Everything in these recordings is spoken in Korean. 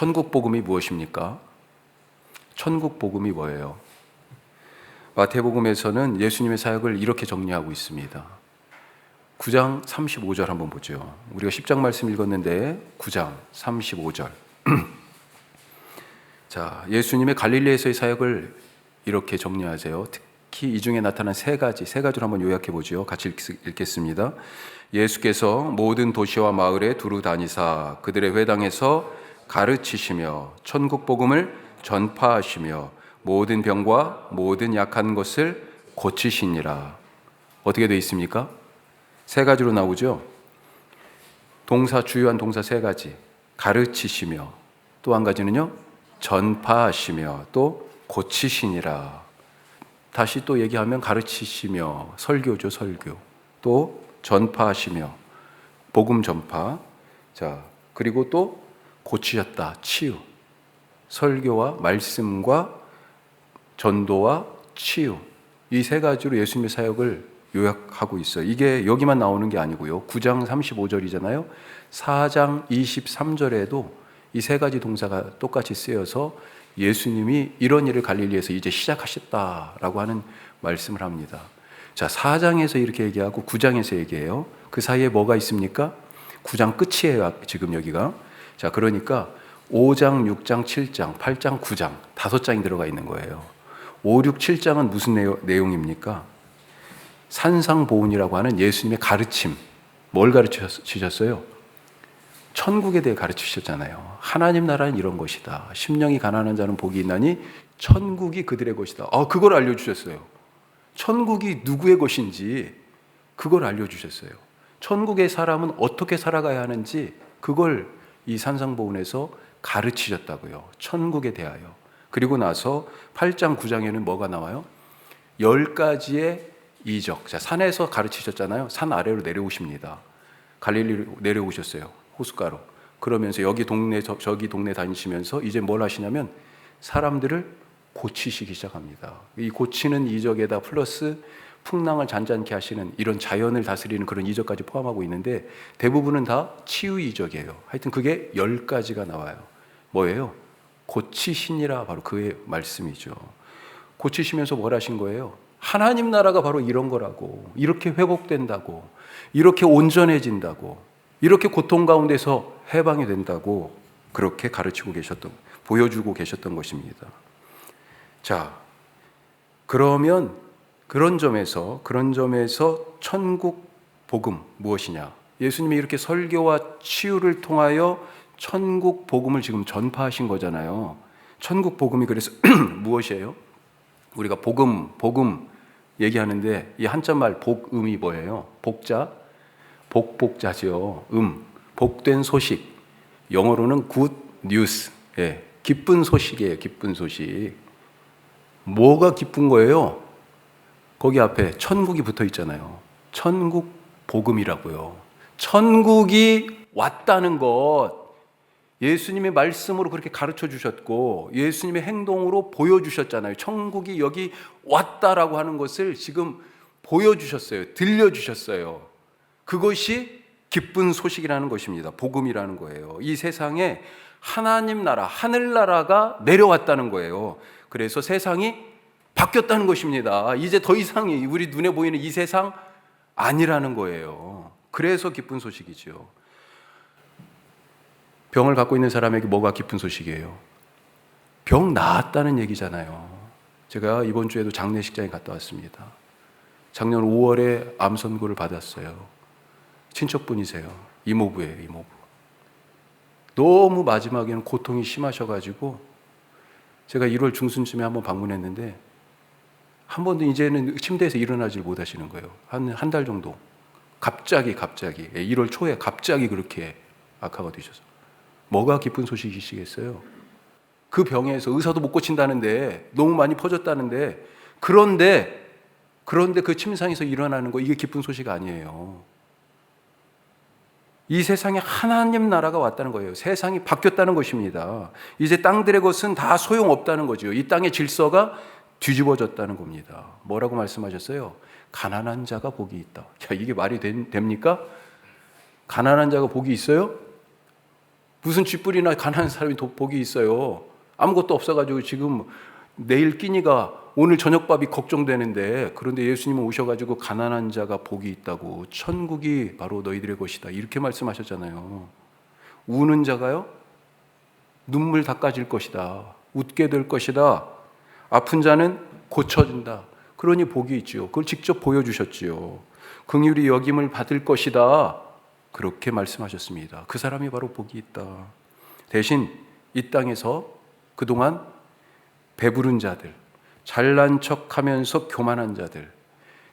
천국 복음이 무엇입니까? 천국 복음이 뭐예요? 마태복음에서는 예수님의 사역을 이렇게 정리하고 있습니다. 9장 35절 한번 보죠. 우리가 10장 말씀 읽었는데 9장 35절. 자, 예수님의 갈릴리에서의 사역을 이렇게 정리하세요. 특히 이 중에 나타난 세 가지로 한번 요약해 보죠. 같이 읽겠습니다. 예수께서 모든 도시와 마을에 두루 다니사 그들의 회당에서 가르치시며 천국 복음을 전파하시며 모든 병과 모든 약한 것을 고치시니라. 어떻게 되어 있습니까? 세 가지로 나오죠. 주요한 동사 세 가지. 가르치시며, 또 한 가지는요, 전파하시며, 또 고치시니라. 다시 또 얘기하면 가르치시며, 설교죠, 설교. 또 전파하시며, 복음 전파. 자, 그리고 또 고치셨다, 치유. 설교와 말씀과 전도와 치유. 이 세 가지로 예수님의 사역을 요약하고 있어요. 이게 여기만 나오는 게 아니고요. 9장 35절이잖아요. 4장 23절에도 이 세 가지 동사가 똑같이 쓰여서 예수님이 이런 일을 갈릴리에서 이제 시작하셨다라고 하는 말씀을 합니다. 자, 4장에서 이렇게 얘기하고 9장에서 얘기해요. 그 사이에 뭐가 있습니까? 9장 끝이에요, 지금 여기가. 자, 그러니까 5장, 6장, 7장, 8장, 9장 5장이 들어가 있는 거예요. 5, 6, 7장은 무슨 내용입니까? 산상보훈이라고 하는 예수님의 가르침. 뭘 가르치셨어요? 천국에 대해 가르치셨잖아요. 하나님 나라는 이런 것이다. 심령이 가난한 자는 복이 있나니 천국이 그들의 것이다. 그걸 알려주셨어요. 천국이 누구의 것인지 그걸 알려주셨어요. 천국의 사람은 어떻게 살아가야 하는지 그걸 이 산상보훈에서 가르치셨다고요. 천국에 대하여. 그리고 나서 8장 9장에는 뭐가 나와요? 10가지의 이적. 자, 산에서 가르치셨잖아요. 산 아래로 내려오십니다. 갈릴리로 내려오셨어요. 호숫가로. 그러면서 여기 동네 저기 동네 다니시면서 이제 뭘 하시냐면 사람들을 고치시기 시작합니다. 이 고치는 이적에다 플러스 풍랑을 잔잔케 하시는 이런 자연을 다스리는 그런 이적까지 포함하고 있는데 대부분은 다 치유 이적이에요. 하여튼 그게 10가지가 나와요. 뭐예요? 고치시니라, 바로 그의 말씀이죠. 고치시면서 뭘 하신 거예요? 하나님 나라가 바로 이런 거라고, 이렇게 회복된다고, 이렇게 온전해진다고, 이렇게 고통 가운데서 해방이 된다고 그렇게 가르치고 보여주고 계셨던 것입니다. 자, 그러면 그런 점에서 천국 복음 무엇이냐? 예수님이 이렇게 설교와 치유를 통하여 천국 복음을 지금 전파하신 거잖아요. 천국 복음이 그래서 무엇이에요? 우리가 복음 얘기하는데 이 한자말 복음이 뭐예요? 복자죠. 복된 소식. 영어로는 good news. 예, 기쁜 소식이에요. 기쁜 소식. 뭐가 기쁜 거예요? 거기 앞에 천국이 붙어 있잖아요. 천국 복음이라고요. 천국이 왔다는 것. 예수님의 말씀으로 그렇게 가르쳐 주셨고 예수님의 행동으로 보여주셨잖아요. 천국이 여기 왔다라고 하는 것을 지금 보여주셨어요. 들려주셨어요. 그것이 기쁜 소식이라는 것입니다. 복음이라는 거예요. 이 세상에 하나님 나라, 하늘나라가 내려왔다는 거예요. 그래서 세상이 바뀌었다는 것입니다. 이제 더 이상이 우리 눈에 보이는 이 세상 아니라는 거예요. 그래서 기쁜 소식이죠. 병을 갖고 있는 사람에게 뭐가 기쁜 소식이에요? 병 나았다는 얘기잖아요. 제가 이번 주에도 장례식장에 갔다 왔습니다. 작년 5월에 암 선고를 받았어요. 친척분이세요. 이모부예요, 이모부. 너무 마지막에는 고통이 심하셔가지고 제가 1월 중순쯤에 한번 방문했는데 한 번도 이제는 침대에서 일어나질 못하시는 거예요. 한 달 정도. 갑자기 1월 초에 갑자기 그렇게 악화가 되셔서. 뭐가 기쁜 소식이시겠어요? 그 병에서 의사도 못 고친다는데 너무 많이 퍼졌다는데 그런데 그 침상에서 일어나는 거 이게 기쁜 소식 아니에요. 이 세상에 하나님 나라가 왔다는 거예요. 세상이 바뀌었다는 것입니다. 이제 땅들의 것은 다 소용없다는 거죠. 이 땅의 질서가 뒤집어졌다는 겁니다. 뭐라고 말씀하셨어요? 가난한 자가 복이 있다. 자, 이게 말이 됩니까? 가난한 자가 복이 있어요? 무슨 쥐뿔이나 가난한 사람이 복이 있어요. 아무것도 없어가지고 지금 내일 끼니가 오늘 저녁밥이 걱정되는데, 그런데 예수님은 오셔가지고 가난한 자가 복이 있다고, 천국이 바로 너희들의 것이다, 이렇게 말씀하셨잖아요. 우는 자가요, 눈물 닦아질 것이다, 웃게 될 것이다, 아픈 자는 고쳐진다, 그러니 복이 있지요. 그걸 직접 보여주셨지요. 긍휼히 여김을 받을 것이다, 그렇게 말씀하셨습니다. 그 사람이 바로 복이 있다. 대신 이 땅에서 그동안 배부른 자들, 잘난 척하면서 교만한 자들,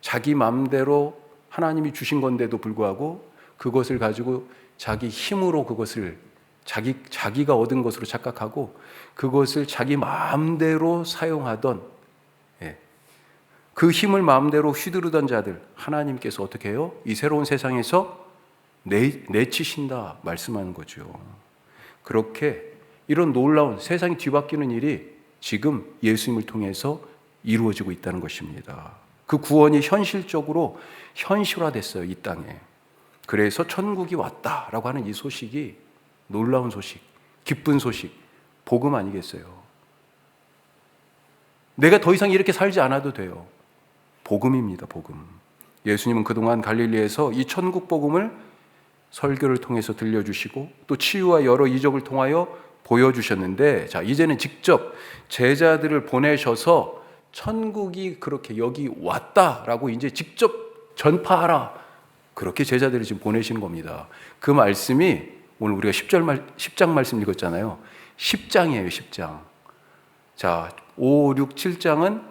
자기 마음대로 하나님이 주신 건데도 불구하고 그것을 가지고 자기 힘으로 그것을 자기가 얻은 것으로 착각하고 그것을 자기 마음대로 사용하던, 그 힘을 마음대로 휘두르던 자들, 하나님께서 어떻게 해요? 이 새로운 세상에서 내치신다 말씀하는 거죠. 그렇게 이런 놀라운 세상이 뒤바뀌는 일이 지금 예수님을 통해서 이루어지고 있다는 것입니다. 그 구원이 현실적으로 현실화됐어요, 이 땅에. 그래서 천국이 왔다라고 하는 이 소식이 놀라운 소식, 기쁜 소식, 복음 아니겠어요? 내가 더 이상 이렇게 살지 않아도 돼요. 복음입니다, 복음. 예수님은 그동안 갈릴리에서 이 천국 복음을 설교를 통해서 들려주시고 또 치유와 여러 이적을 통하여 보여주셨는데, 자, 이제는 직접 제자들을 보내셔서 천국이 그렇게 여기 왔다라고 이제 직접 전파하라, 그렇게 제자들을 지금 보내시는 겁니다. 그 말씀이 오늘 우리가 10장 말씀 읽었잖아요. 10장이에요, 10장. 자, 5, 6, 7장은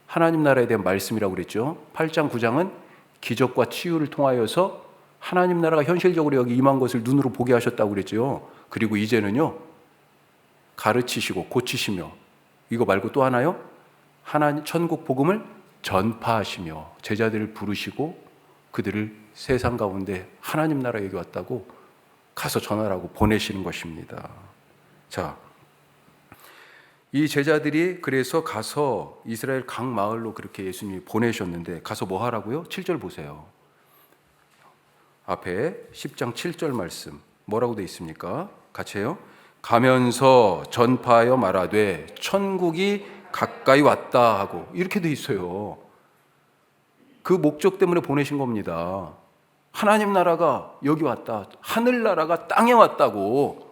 하나님 나라에 대한 말씀이라고 그랬죠. 8장, 9장은 기적과 치유를 통하여서 하나님 나라가 현실적으로 여기 임한 것을 눈으로 보게 하셨다고 그랬죠. 그리고 이제는요, 가르치시고 고치시며, 이거 말고 또 하나요? 하나님 천국 복음을 전파하시며 제자들을 부르시고 그들을 세상 가운데 하나님 나라 여기 왔다고 가서 전하라고 보내시는 것입니다. 자, 이 제자들이 그래서 가서 이스라엘 각 마을로 그렇게 예수님이 보내셨는데, 가서 뭐 하라고요? 7절 보세요. 앞에 10장 7절 말씀 뭐라고 되어 있습니까? 같이 해요. 가면서 전파하여 말하되 천국이 가까이 왔다 하고, 이렇게 되어 있어요. 그 목적 때문에 보내신 겁니다. 하나님 나라가 여기 왔다, 하늘나라가 땅에 왔다고,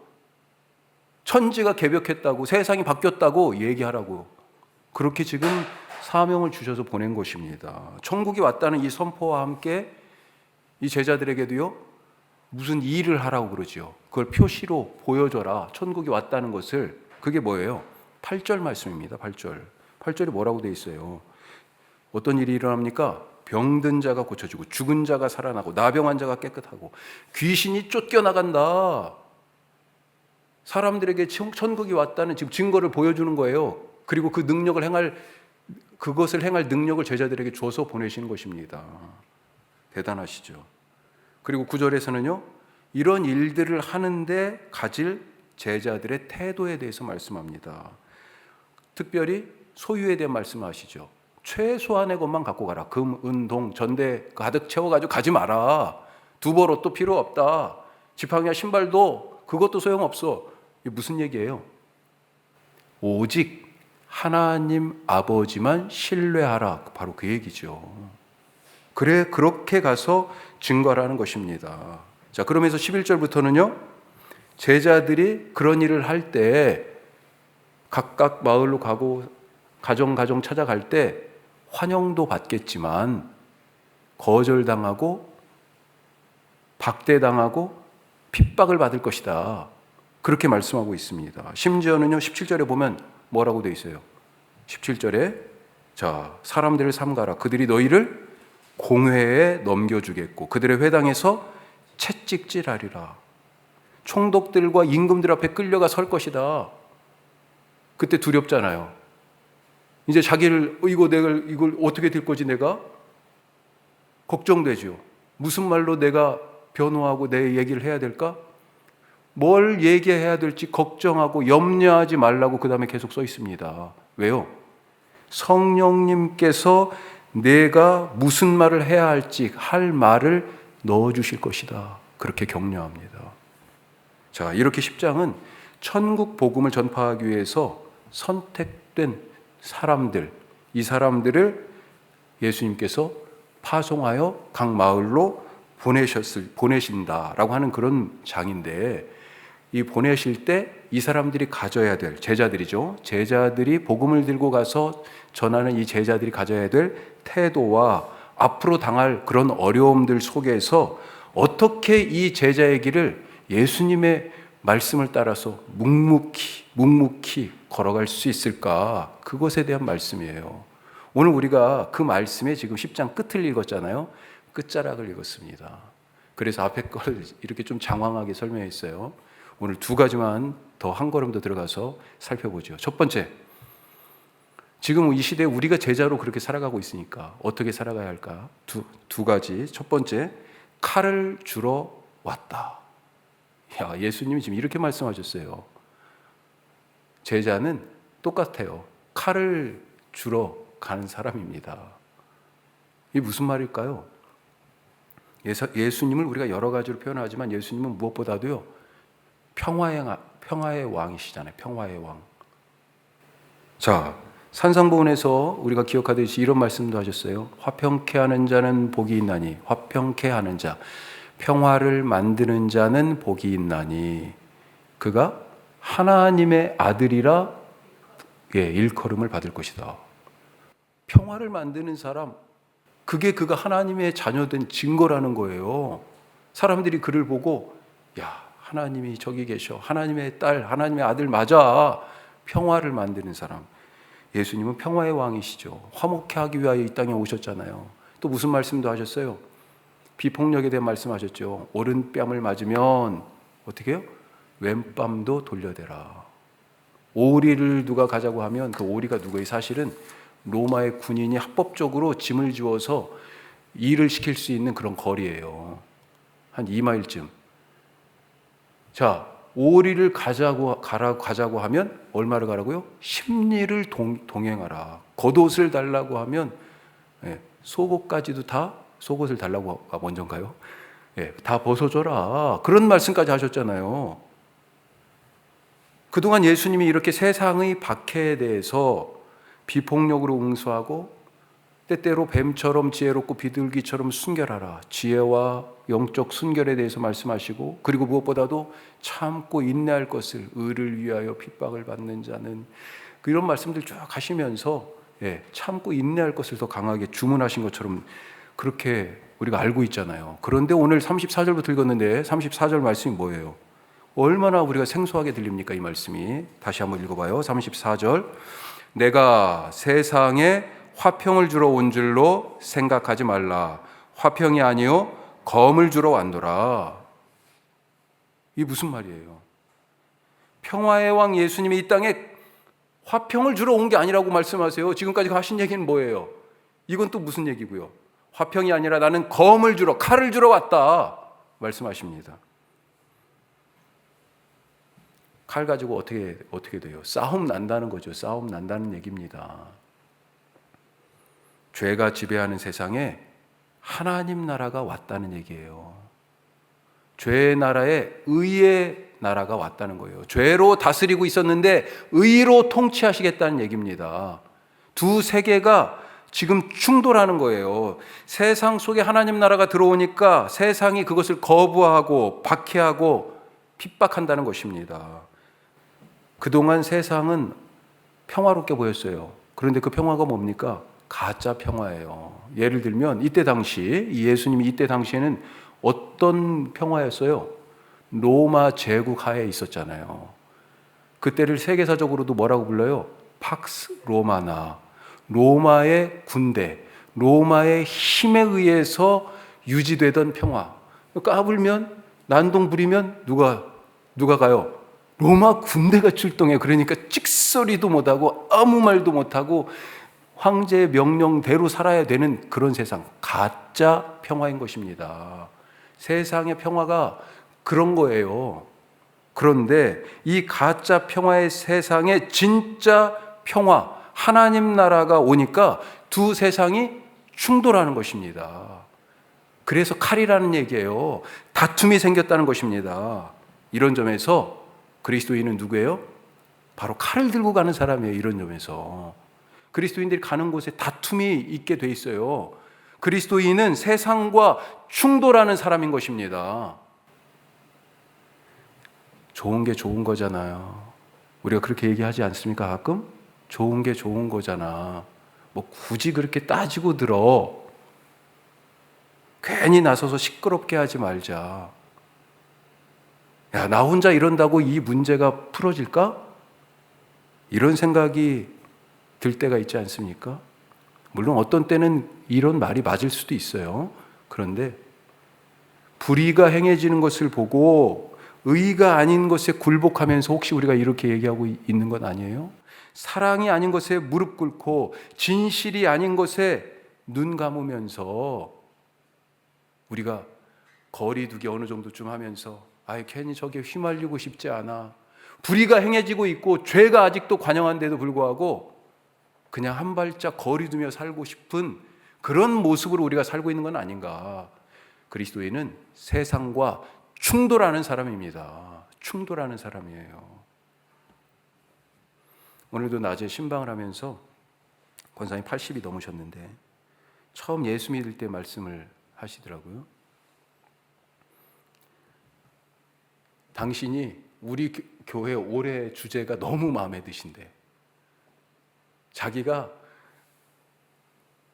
천지가 개벽했다고, 세상이 바뀌었다고 얘기하라고, 그렇게 지금 사명을 주셔서 보낸 것입니다. 천국이 왔다는 이 선포와 함께 이 제자들에게도요, 무슨 일을 하라고 그러죠. 그걸 표시로 보여줘라, 천국이 왔다는 것을. 그게 뭐예요? 8절 말씀입니다. 8절이 뭐라고 되어 있어요? 어떤 일이 일어납니까? 병든 자가 고쳐지고 죽은 자가 살아나고 나병한 자가 깨끗하고 귀신이 쫓겨나간다. 사람들에게 천국이 왔다는 지금 증거를 보여주는 거예요. 그리고 그 능력을 그것을 행할 능력을 제자들에게 줘서 보내시는 것입니다. 대단하시죠. 그리고 9절에서는요, 이런 일들을 하는데 가질 제자들의 태도에 대해서 말씀합니다. 특별히 소유에 대한 말씀하시죠. 최소한의 것만 갖고 가라. 금, 은, 동, 전대 가득 채워가지고 가지 마라. 두벌 옷도 필요 없다. 지팡이와 신발도 그것도 소용없어. 이게 무슨 얘기예요? 오직 하나님 아버지만 신뢰하라. 바로 그 얘기죠. 그래, 그렇게 가서 증거하라는 것입니다. 자, 그러면서 11절부터는요, 제자들이 그런 일을 할 때 각각 마을로 가고 가정 찾아갈 때 환영도 받겠지만 거절당하고 박대당하고 핍박을 받을 것이다, 그렇게 말씀하고 있습니다. 심지어는요, 17절에 보면 뭐라고 되어 있어요? 17절에 자, 사람들을 삼가라. 그들이 너희를 공회에 넘겨주겠고 그들의 회당에서 채찍질하리라. 총독들과 임금들 앞에 끌려가 설 것이다. 그때 두렵잖아요. 이제 자기를 이걸 어떻게 될 거지, 내가 걱정되죠. 무슨 말로 내가 변호하고 내 얘기를 해야 될까? 뭘 얘기해야 될지 걱정하고 염려하지 말라고 그 다음에 계속 써 있습니다. 왜요? 성령님께서 내가 무슨 말을 해야 할지 할 말을 넣어주실 것이다, 그렇게 격려합니다. 자, 이렇게 10장은 천국 복음을 전파하기 위해서 선택된 사람들, 이 사람들을 예수님께서 파송하여 각 마을로 보내신다라고 하는 그런 장인데, 이 보내실 때 이 사람들이 가져야 될 제자들이죠. 제자들이 복음을 들고 가서 전하는 이 제자들이 가져야 될 태도와 앞으로 당할 그런 어려움들 속에서 어떻게 이 제자의 길을 예수님의 말씀을 따라서 묵묵히 걸어갈 수 있을까? 그것에 대한 말씀이에요. 오늘 우리가 그 말씀에 지금 10장 끝을 읽었잖아요. 끝자락을 읽었습니다. 그래서 앞에 걸 이렇게 좀 장황하게 설명했어요. 오늘 두 가지만 더 한 걸음 더 들어가서 살펴보죠. 첫 번째, 지금 이 시대에 우리가 제자로 그렇게 살아가고 있으니까 어떻게 살아가야 할까? 두 가지. 첫 번째, 칼을 주러 왔다. 야, 예수님이 지금 이렇게 말씀하셨어요. 제자는 똑같아요. 칼을 주러 가는 사람입니다. 이게 무슨 말일까요? 예수님을 우리가 여러 가지로 표현하지만 예수님은 무엇보다도요, 평화의 왕이시잖아요. 평화의 왕. 자, 산상보훈에서 우리가 기억하듯이 이런 말씀도 하셨어요. 화평케 하는 자는 복이 있나니, 화평케 하는 자, 평화를 만드는 자는 복이 있나니 그가 하나님의 아들이라 일컬음을 받을 것이다. 평화를 만드는 사람, 그가 하나님의 자녀된 증거라는 거예요. 사람들이 그를 보고, 야, 하나님이 저기 계셔, 하나님의 딸, 하나님의 아들 맞아. 평화를 만드는 사람. 예수님은 평화의 왕이시죠. 화목케 하기 위하여 이 땅에 오셨잖아요. 또 무슨 말씀도 하셨어요? 비폭력에 대한 말씀하셨죠. 오른뺨을 맞으면 어떻게 해요? 왼뺨도 돌려대라. 오리를 누가 가자고 하면 그 오리가 누구예요? 사실은 로마의 군인이 합법적으로 짐을 주어서 일을 시킬 수 있는 그런 거리예요. 한 2마일쯤. 자, 오리를 가자고 하면 얼마를 가라고요? 10리를 동행하라. 겉옷을 달라고 하면 속옷까지도 다, 속옷을 달라고가 먼저인가요? 다 벗어줘라. 그런 말씀까지 하셨잖아요. 그동안 예수님이 이렇게 세상의 박해에 대해서 비폭력으로 응수하고 때때로 뱀처럼 지혜롭고 비둘기처럼 순결하라. 지혜와 영적 순결에 대해서 말씀하시고, 그리고 무엇보다도 참고 인내할 것을, 의를 위하여 핍박을 받는 자는, 이런 말씀들 쭉 하시면서 참고 인내할 것을 더 강하게 주문하신 것처럼 그렇게 우리가 알고 있잖아요. 그런데 오늘 34절부터 읽었는데 34절 말씀이 뭐예요? 얼마나 우리가 생소하게 들립니까? 이 말씀이. 다시 한번 읽어봐요. 34절. 내가 세상에 화평을 주러 온 줄로 생각하지 말라. 화평이 아니요 검을 주러 왔노라. 이게 무슨 말이에요? 평화의 왕 예수님이 이 땅에 화평을 주러 온 게 아니라고 말씀하세요. 지금까지 하신 얘기는 뭐예요? 이건 또 무슨 얘기고요? 화평이 아니라 나는 검을 주러, 칼을 주러 왔다 말씀하십니다. 칼 가지고 어떻게 돼요? 싸움 난다는 거죠. 싸움 난다는 얘기입니다. 죄가 지배하는 세상에 하나님 나라가 왔다는 얘기예요. 죄의 나라에 의의 나라가 왔다는 거예요. 죄로 다스리고 있었는데 의로 통치하시겠다는 얘기입니다. 두 세계가 지금 충돌하는 거예요. 세상 속에 하나님 나라가 들어오니까 세상이 그것을 거부하고 박해하고 핍박한다는 것입니다. 그동안 세상은 평화롭게 보였어요. 그런데 그 평화가 뭡니까? 가짜 평화예요. 예를 들면 이때 당시, 예수님이 이때 당시에는 어떤 평화였어요? 로마 제국 하에 있었잖아요. 그때를 세계사적으로도 뭐라고 불러요? 팍스 로마나, 로마의 군대, 로마의 힘에 의해서 유지되던 평화. 까불면, 난동 부리면 누가 가요? 로마 군대가 출동해. 그러니까 찍소리도 못하고 아무 말도 못하고 황제의 명령대로 살아야 되는 그런 세상, 가짜 평화인 것입니다. 세상의 평화가 그런 거예요. 그런데 이 가짜 평화의 세상에 진짜 평화, 하나님 나라가 오니까 두 세상이 충돌하는 것입니다. 그래서 칼이라는 얘기예요. 다툼이 생겼다는 것입니다. 이런 점에서 그리스도인은 누구예요? 바로 칼을 들고 가는 사람이에요. 이런 점에서 그리스도인들이 가는 곳에 다툼이 있게 돼 있어요. 그리스도인은 세상과 충돌하는 사람인 것입니다. 좋은 게 좋은 거잖아요. 우리가 그렇게 얘기하지 않습니까? 가끔? 좋은 게 좋은 거잖아. 뭐 굳이 그렇게 따지고 들어. 괜히 나서서 시끄럽게 하지 말자. 야, 나 혼자 이런다고 이 문제가 풀어질까? 이런 생각이 들 때가 있지 않습니까? 물론 어떤 때는 이런 말이 맞을 수도 있어요. 그런데 불의가 행해지는 것을 보고 의가 아닌 것에 굴복하면서 혹시 우리가 이렇게 얘기하고 있는 건 아니에요? 사랑이 아닌 것에 무릎 꿇고 진실이 아닌 것에 눈 감으면서 우리가 거리두기 어느 정도쯤 하면서 괜히 저게 휘말리고 싶지 않아. 불의가 행해지고 있고 죄가 아직도 관영한데도 불구하고 그냥 한 발짝 거리두며 살고 싶은 그런 모습으로 우리가 살고 있는 건 아닌가. 그리스도인은 세상과 충돌하는 사람입니다. 충돌하는 사람이에요. 오늘도 낮에 신방을 하면서 권사님 80이 넘으셨는데 처음 예수 믿을 때 말씀을 하시더라고요. 당신이 우리 교회 올해 주제가 너무 마음에 드신대. 자기가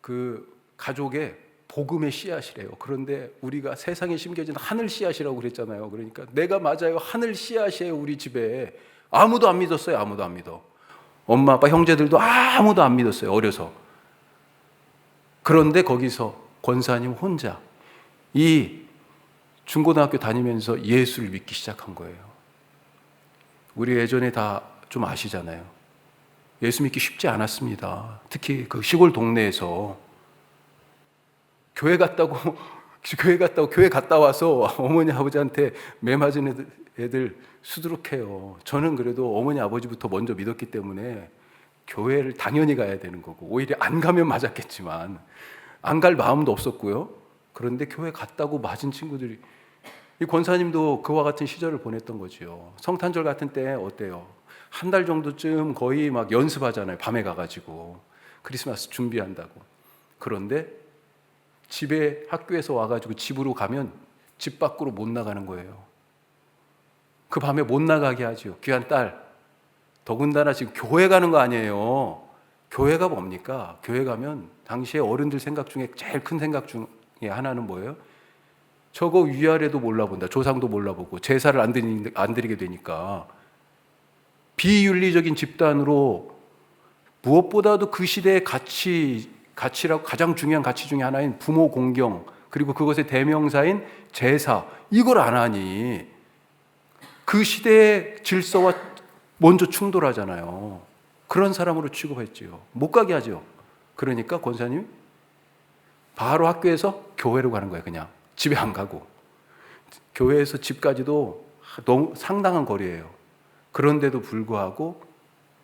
그 가족의 복음의 씨앗이래요. 그런데 우리가 세상에 심겨진 하늘 씨앗이라고 그랬잖아요. 그러니까 내가 맞아요. 하늘 씨앗이에요. 우리 집에. 아무도 안 믿었어요. 아무도 안 믿어. 엄마, 아빠, 형제들도 아무도 안 믿었어요. 어려서. 그런데 거기서 권사님 혼자 이 중고등학교 다니면서 예수를 믿기 시작한 거예요. 우리 예전에 다 좀 아시잖아요. 예수 믿기 쉽지 않았습니다. 특히 그 시골 동네에서 교회 갔다 와서 어머니 아버지한테 매 맞은 애들 수두룩해요. 저는 그래도 어머니 아버지부터 먼저 믿었기 때문에 교회를 당연히 가야 되는 거고, 오히려 안 가면 맞았겠지만 안 갈 마음도 없었고요. 그런데 교회 갔다고 맞은 친구들이, 이 권사님도 그와 같은 시절을 보냈던 거죠. 성탄절 같은 때 어때요? 한 달 정도쯤 거의 막 연습하잖아요. 밤에 가가지고 크리스마스 준비한다고. 그런데 집에 학교에서 와가지고 집으로 가면 집 밖으로 못 나가는 거예요. 그 밤에 못 나가게 하죠. 귀한 딸. 더군다나 지금 교회 가는 거 아니에요. 교회가 뭡니까? 교회 가면 당시에 어른들 생각 중에 제일 큰 생각 중에 하나는 뭐예요? 저거 위아래도 몰라본다. 조상도 몰라보고 제사를 안 드리게 되니까 비윤리적인 집단으로, 무엇보다도 그 시대의 가치라고 가장 중요한 가치 중에 하나인 부모 공경, 그리고 그것의 대명사인 제사, 이걸 안 하니 그 시대의 질서와 먼저 충돌하잖아요. 그런 사람으로 취급했지요. 못 가게 하죠. 그러니까 권사님 바로 학교에서 교회로 가는 거예요. 그냥 집에 안 가고. 교회에서 집까지도 너무 상당한 거리예요. 그런데도 불구하고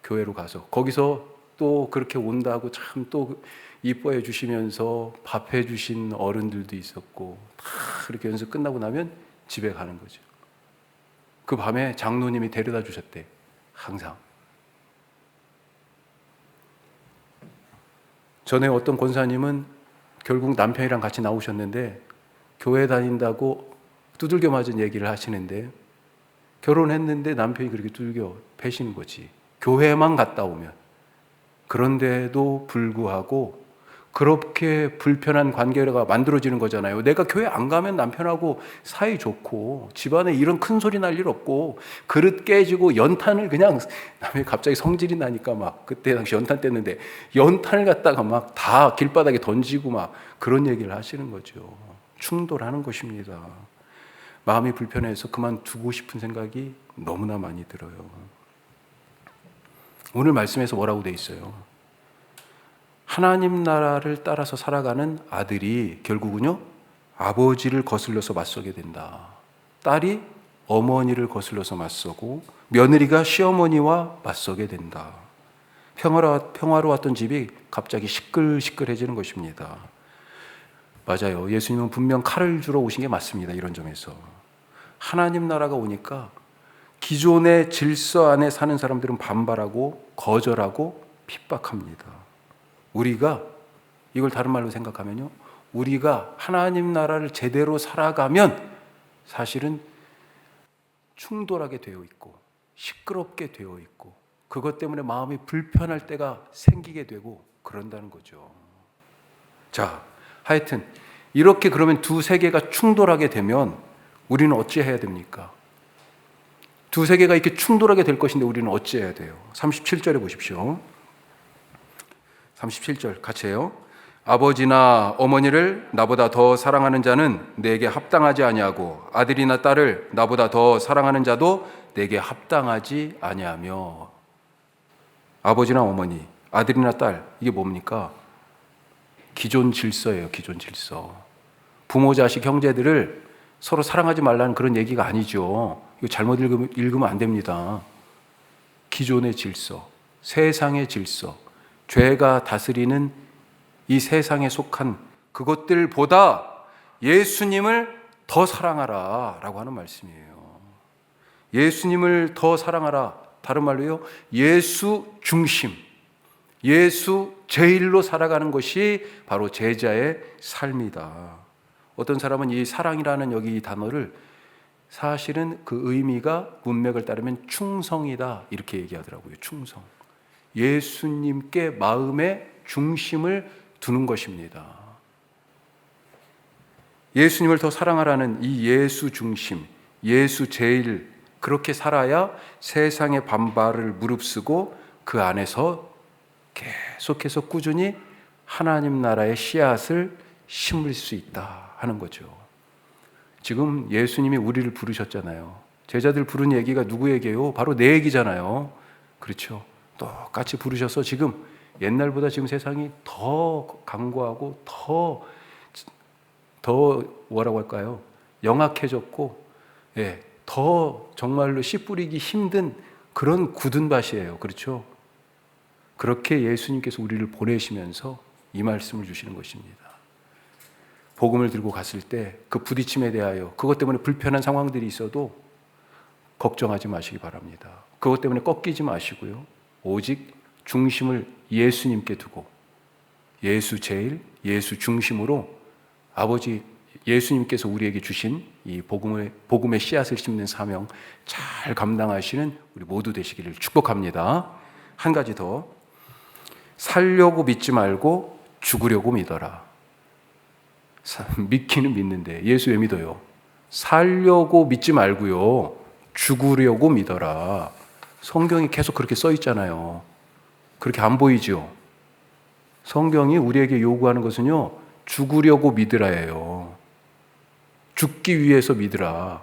교회로 가서 거기서 또 그렇게 온다고 참 또 이뻐해 주시면서 밥해 주신 어른들도 있었고, 다 그렇게 연습 끝나고 나면 집에 가는 거죠. 그 밤에 장로님이 데려다 주셨대. 항상. 전에 어떤 권사님은 결국 남편이랑 같이 나오셨는데 교회 다닌다고 두들겨 맞은 얘기를 하시는데, 결혼했는데 남편이 그렇게 두들겨 패시는 거지. 교회만 갔다 오면. 그런데도 불구하고 그렇게 불편한 관계가 만들어지는 거잖아요. 내가 교회 안 가면 남편하고 사이 좋고 집안에 이런 큰 소리 날 일 없고 그릇 깨지고 연탄을 그냥, 남이 갑자기 성질이 나니까 막 그때 당시 연탄 뗐는데 연탄을 갖다가 막 다 길바닥에 던지고 막 그런 얘기를 하시는 거죠. 충돌하는 것입니다. 마음이 불편해서 그만두고 싶은 생각이 너무나 많이 들어요. 오늘 말씀에서 뭐라고 돼 있어요? 하나님 나라를 따라서 살아가는 아들이 결국은요, 아버지를 거슬러서 맞서게 된다. 딸이 어머니를 거슬러서 맞서고 며느리가 시어머니와 맞서게 된다. 평화로웠던 집이 갑자기 시끌시끌해지는 것입니다. 맞아요. 예수님은 분명 칼을 주러 오신 게 맞습니다. 이런 점에서. 하나님 나라가 오니까 기존의 질서 안에 사는 사람들은 반발하고 거절하고 핍박합니다. 우리가 이걸 다른 말로 생각하면요, 우리가 하나님 나라를 제대로 살아가면 사실은 충돌하게 되어 있고 시끄럽게 되어 있고 그것 때문에 마음이 불편할 때가 생기게 되고 그런다는 거죠. 자, 하여튼 이렇게 그러면 두 세계가 충돌하게 되면 우리는 어찌해야 됩니까? 두 세계가 이렇게 충돌하게 될 것인데 우리는 어찌해야 돼요? 37절에 보십시오. 37절 같이 해요. 아버지나 어머니를 나보다 더 사랑하는 자는 내게 합당하지 아니하고 아들이나 딸을 나보다 더 사랑하는 자도 내게 합당하지 아니하며. 아버지나 어머니, 아들이나 딸, 이게 뭡니까? 기존 질서예요. 기존 질서. 부모, 자식, 형제들을 서로 사랑하지 말라는 그런 얘기가 아니죠. 이거 잘못 읽으면 안 됩니다. 기존의 질서, 세상의 질서, 죄가 다스리는 이 세상에 속한 그것들보다 예수님을 더 사랑하라 라고 하는 말씀이에요. 예수님을 더 사랑하라. 다른 말로요, 예수 중심, 예수 제일로 살아가는 것이 바로 제자의 삶이다. 어떤 사람은 이 사랑이라는 여기 이 단어를 사실은 그 의미가 문맥을 따르면 충성이다 이렇게 얘기하더라고요. 충성. 예수님께 마음의 중심을 두는 것입니다. 예수님을 더 사랑하라는 이 예수 중심, 예수 제일, 그렇게 살아야 세상의 반발을 무릅쓰고 그 안에서 계속해서 꾸준히 하나님 나라의 씨앗을 심을 수 있다 하는 거죠. 지금 예수님이 우리를 부르셨잖아요. 제자들 부른 얘기가 누구에게요? 바로 내 얘기잖아요. 그렇죠. 똑같이 부르셔서 지금 옛날보다 지금 세상이 더 강고하고 더 뭐라고 할까요? 영악해졌고, 예, 더 정말로 씨 뿌리기 힘든 그런 굳은 밭이에요. 그렇죠? 그렇게 예수님께서 우리를 보내시면서 이 말씀을 주시는 것입니다. 복음을 들고 갔을 때 그 부딪힘에 대하여 그것 때문에 불편한 상황들이 있어도 걱정하지 마시기 바랍니다. 그것 때문에 꺾이지 마시고요. 오직 중심을 예수님께 두고 예수 제일, 예수 중심으로 아버지 예수님께서 우리에게 주신 이 복음의 씨앗을 심는 사명 잘 감당하시는 우리 모두 되시기를 축복합니다. 한 가지 더. 살려고 믿지 말고 죽으려고 믿어라. 믿기는 믿는데 예수 왜 믿어요? 살려고 믿지 말고요, 죽으려고 믿어라. 성경이 계속 그렇게 써 있잖아요. 그렇게 안 보이죠? 성경이 우리에게 요구하는 것은요, 죽으려고 믿으라예요. 죽기 위해서 믿으라.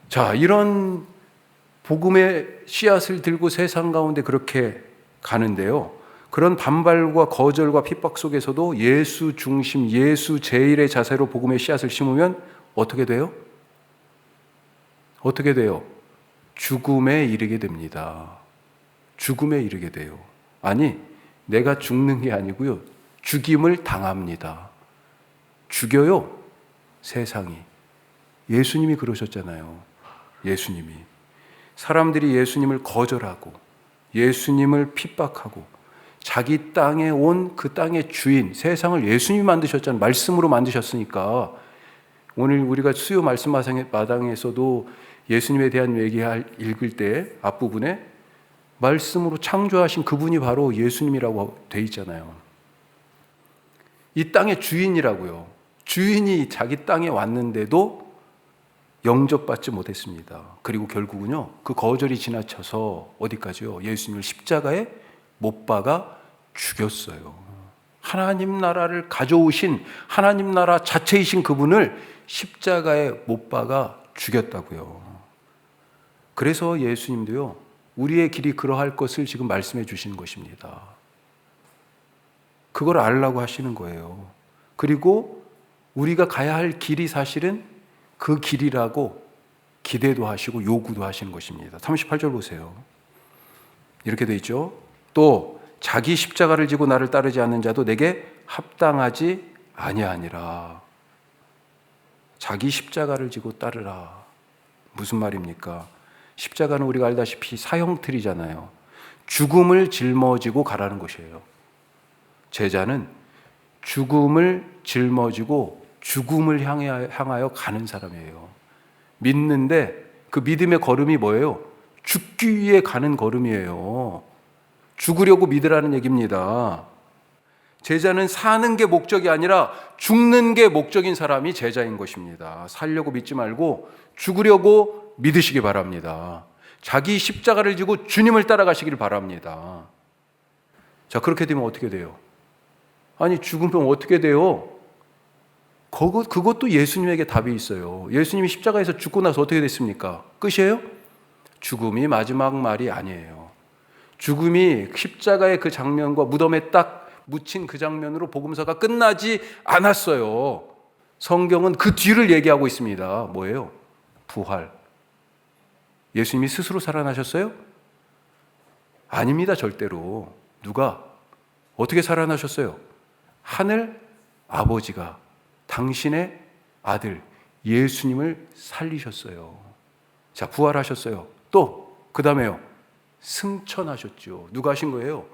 자, 이런 복음의 씨앗을 들고 세상 가운데 그렇게 가는데요, 그런 반발과 거절과 핍박 속에서도 예수 중심, 예수 제일의 자세로 복음의 씨앗을 심으면 어떻게 돼요? 어떻게 돼요? 죽음에 이르게 됩니다. 죽음에 이르게 돼요. 아니, 내가 죽는 게 아니고요, 죽임을 당합니다. 죽여요, 세상이. 예수님이 그러셨잖아요. 예수님이. 사람들이 예수님을 거절하고 예수님을 픽박하고 자기 땅에 온 그 땅의 주인, 세상을 예수님이 만드셨잖아요. 말씀으로 만드셨으니까. 오늘 우리가 수요 말씀 마당에서도 예수님에 대한 읽을 때 앞부분에 말씀으로 창조하신 그분이 바로 예수님이라고 돼 있잖아요. 이 땅의 주인이라고요. 주인이 자기 땅에 왔는데도 영접받지 못했습니다. 그리고 결국은요, 그 거절이 지나쳐서 어디까지요? 예수님을 십자가에 못 박아 죽였어요. 하나님 나라를 가져오신 하나님 나라 자체이신 그분을 십자가에 못 박아 죽였다고요. 그래서 예수님도요, 우리의 길이 그러할 것을 지금 말씀해 주시는 것입니다. 그걸 알라고 하시는 거예요. 그리고 우리가 가야 할 길이 사실은 그 길이라고 기대도 하시고 요구도 하시는 것입니다. 38절 보세요. 이렇게 돼 있죠. 또 자기 십자가를 지고 나를 따르지 않는 자도 내게 합당하지 아니하니라. 자기 십자가를 지고 따르라. 무슨 말입니까? 십자가는 우리가 알다시피 사형틀이잖아요. 죽음을 짊어지고 가라는 것이에요. 제자는 죽음을 짊어지고 죽음을 향하여 가는 사람이에요. 믿는데 그 믿음의 걸음이 뭐예요? 죽기 위해 가는 걸음이에요. 죽으려고 믿으라는 얘기입니다. 제자는 사는 게 목적이 아니라 죽는 게 목적인 사람이 제자인 것입니다. 살려고 믿지 말고 죽으려고 믿으시기 바랍니다. 자기 십자가를 지고 주님을 따라가시길 바랍니다. 자, 그렇게 되면 어떻게 돼요? 아니, 죽으면 어떻게 돼요? 그것도 예수님에게 답이 있어요. 예수님이 십자가에서 죽고 나서 어떻게 됐습니까? 끝이에요? 죽음이 마지막 말이 아니에요. 죽음이 십자가의 그 장면과 무덤에 딱 묻힌 그 장면으로 복음서가 끝나지 않았어요. 성경은 그 뒤를 얘기하고 있습니다. 뭐예요? 부활. 예수님이 스스로 살아나셨어요? 아닙니다, 절대로. 누가? 어떻게 살아나셨어요? 하늘 아버지가 당신의 아들 예수님을 살리셨어요. 자, 부활하셨어요. 또 그 다음에요, 승천하셨죠. 누가 하신 거예요?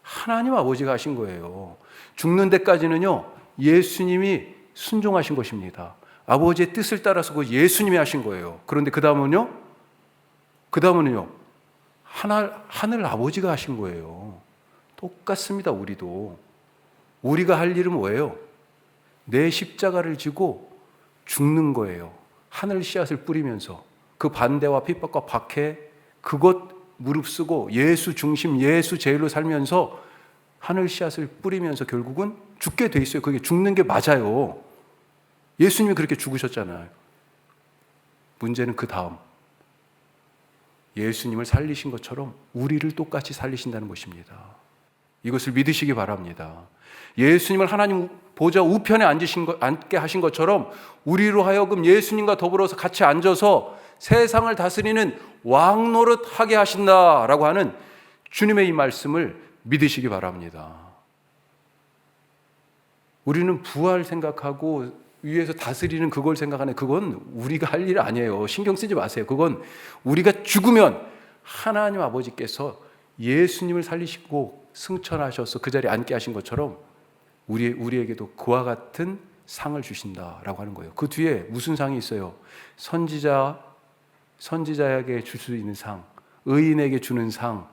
하나님 아버지가 하신 거예요. 죽는 데까지는요, 예수님이 순종하신 것입니다. 아버지의 뜻을 따라서 그 예수님이 하신 거예요. 그런데 그 다음은요, 하늘 아버지가 하신 거예요. 똑같습니다. 우리가 할 일은 뭐예요? 내 십자가를 지고 죽는 거예요. 하늘 씨앗을 뿌리면서 그 반대와 핍박과 박해, 그것 무릅쓰고 예수 중심, 예수 제일로 살면서 하늘 씨앗을 뿌리면서 결국은 죽게 돼 있어요. 그게 죽는 게 맞아요. 예수님이 그렇게 죽으셨잖아요. 문제는 그 다음, 예수님을 살리신 것처럼 우리를 똑같이 살리신다는 것입니다. 이것을 믿으시기 바랍니다. 예수님을 하나님 보좌 우편에 앉게 하신 것처럼 우리로 하여금 예수님과 더불어서 같이 앉아서 세상을 다스리는 왕 노릇하게 하신다라고 하는 주님의 이 말씀을 믿으시기 바랍니다. 우리는 부활 생각하고 위에서 다스리는 그걸 생각하는, 그건 우리가 할 일 아니에요. 신경 쓰지 마세요. 그건 우리가 죽으면 하나님 아버지께서 예수님을 살리시고 승천하셔서 그 자리에 앉게 하신 것처럼 우리에게도 그와 같은 상을 주신다라고 하는 거예요. 그 뒤에 무슨 상이 있어요? 선지자에게 줄 수 있는 상, 의인에게 주는 상,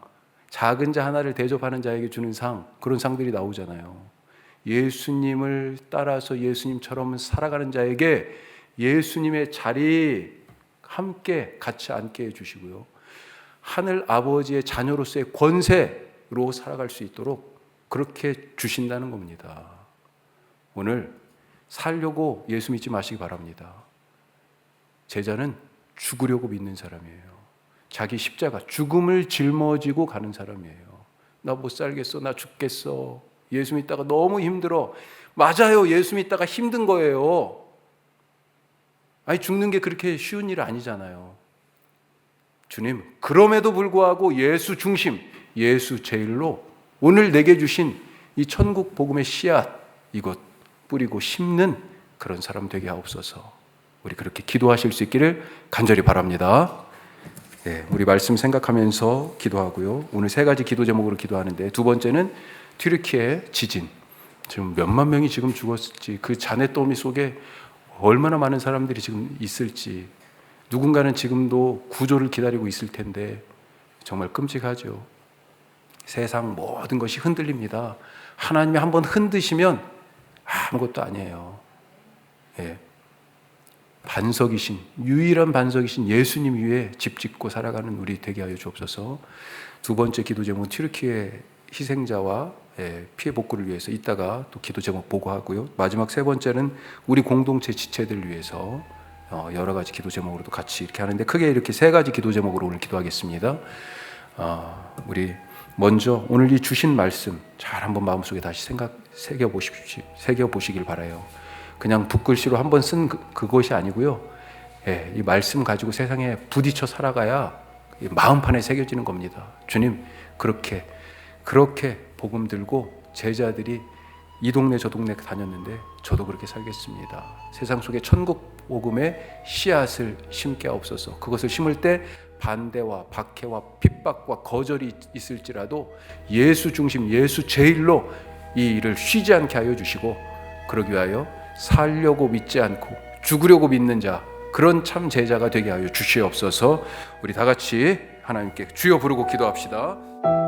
작은 자 하나를 대접하는 자에게 주는 상, 그런 상들이 나오잖아요. 예수님을 따라서 예수님처럼 살아가는 자에게 예수님의 자리 함께 같이 앉게 해주시고요, 하늘 아버지의 자녀로서의 권세로 살아갈 수 있도록 그렇게 주신다는 겁니다. 오늘 살려고 예수 믿지 마시기 바랍니다. 제자는 죽으려고 믿는 사람이에요. 자기 십자가, 죽음을 짊어지고 가는 사람이에요. 나 못 살겠어, 나 죽겠어, 예수 믿다가 너무 힘들어. 맞아요, 예수 믿다가 힘든 거예요. 아니, 죽는 게 그렇게 쉬운 일 아니잖아요. 주님, 그럼에도 불구하고 예수 중심, 예수 제일로 오늘 내게 주신 이 천국 복음의 씨앗, 이것 뿌리고 심는 그런 사람 되게 하옵소서. 우리 그렇게 기도하실 수 있기를 간절히 바랍니다. 네, 우리 말씀 생각하면서 기도하고요. 오늘 세 가지 기도 제목으로 기도하는데, 두 번째는 튀르키예 지진. 지금 몇만 명이 지금 죽었을지, 그 잔해더미 속에 얼마나 많은 사람들이 지금 있을지, 누군가는 지금도 구조를 기다리고 있을 텐데 정말 끔찍하죠. 세상 모든 것이 흔들립니다. 하나님이 한번 흔드시면 아무것도 아니에요. 예. 반석이신, 유일한 반석이신 예수님 위에 집 짓고 살아가는 우리 되게 하여 주옵소서. 두 번째 기도 제목은 튀르키예 희생자와 피해 복구를 위해서 이따가 또 기도 제목 보고하고요. 마지막 세 번째는 우리 공동체 지체들 위해서 여러 가지 기도 제목으로도 같이 이렇게 하는데, 크게 이렇게 세 가지 기도 제목으로 오늘 기도하겠습니다. 우리 먼저 오늘 이 주신 말씀 잘 한번 마음속에 다시 새겨보시길 바라요. 그냥 붓글씨로 한번 쓴 그것이 아니고요. 이 말씀 가지고 세상에 부딪혀 살아가야 마음판에 새겨지는 겁니다. 주님, 그렇게 복음 들고 제자들이 이 동네 저 동네 다녔는데 저도 그렇게 살겠습니다. 세상 속에 천국 복음의 씨앗을 심게 하옵소서. 그것을 심을 때 반대와 박해와 핍박과 거절이 있을지라도 예수 중심, 예수 제일로 이 일을 쉬지 않게 하여 주시고, 그러기 위하여 살려고 믿지 않고 죽으려고 믿는 자, 그런 참 제자가 되게 하여 주시옵소서. 우리 다 같이 하나님께 주여 부르고 기도합시다.